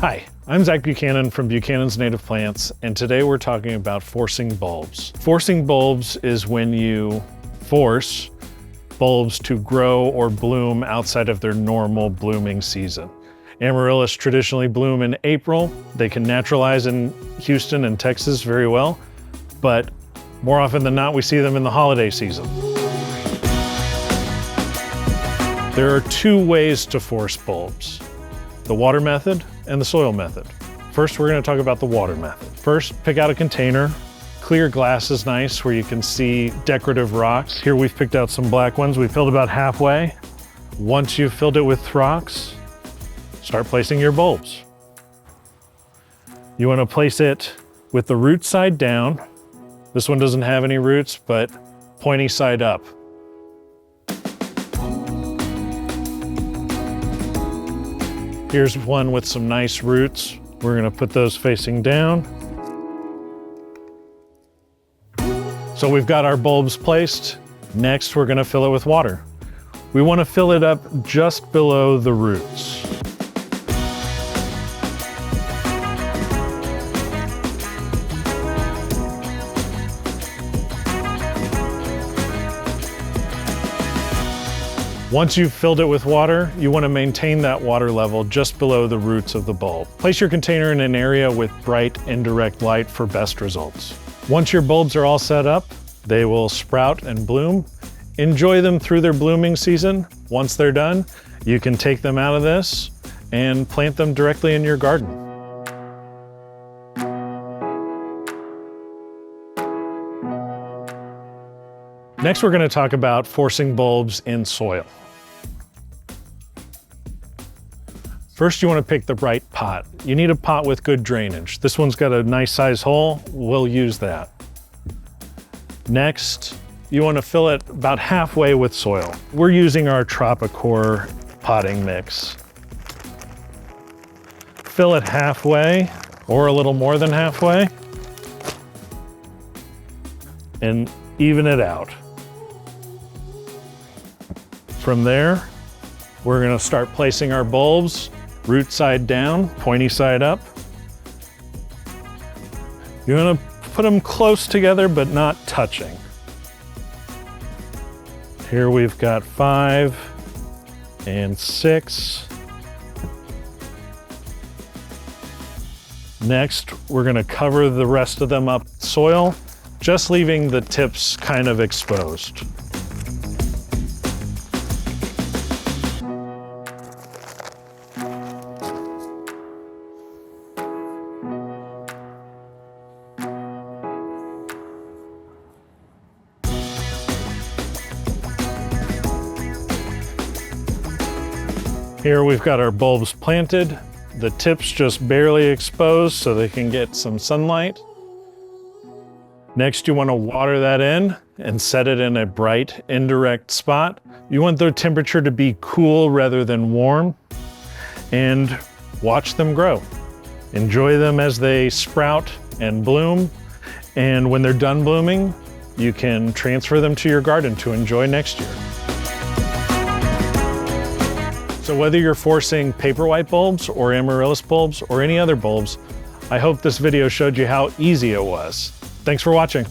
Hi, I'm Zach Buchanan from Buchanan's Native Plants, and today we're talking about forcing bulbs. Forcing bulbs is when you force bulbs to grow or bloom outside of their normal blooming season. Amaryllis traditionally bloom in April. They can naturalize in Houston and Texas very well, but more often than not, we see them in the holiday season. There are two ways to force bulbs: the water method and the soil method. First, we're going to talk about the water method. First, pick out a container. Clear glass is nice where you can see decorative rocks. Here we've picked out some black ones. We filled about halfway. Once you've filled it with rocks, start placing your bulbs. You want to place it with the root side down. This one doesn't have any roots, but pointy side up. Here's one with some nice roots. We're going to put those facing down. So we've got our bulbs placed. Next, we're going to fill it with water. We want to fill it up just below the roots. Once you've filled it with water, you want to maintain that water level just below the roots of the bulb. Place your container in an area with bright indirect light for best results. Once your bulbs are all set up, they will sprout and bloom. Enjoy them through their blooming season. Once they're done, you can take them out of this and plant them directly in your garden. Next, we're going to talk about forcing bulbs in soil. First, you want to pick the right pot. You need a pot with good drainage. This one's got a nice size hole. We'll use that. Next, you want to fill it about halfway with soil. We're using our Tropicor potting mix. Fill it halfway or a little more than halfway and even it out. From there, we're going to start placing our bulbs, root side down, pointy side up. You want to put them close together, but not touching. Here we've got 5 and 6. Next, we're going to cover the rest of them up with soil, just leaving the tips kind of exposed. Here we've got our bulbs planted, the tips just barely exposed so they can get some sunlight. Next, you want to water that in and set it in a bright, indirect spot. You want the temperature to be cool rather than warm, and watch them grow. Enjoy them as they sprout and bloom, and when they're done blooming, you can transfer them to your garden to enjoy next year. So whether you're forcing paperwhite bulbs or amaryllis bulbs or any other bulbs, I hope this video showed you how easy it was. Thanks for watching.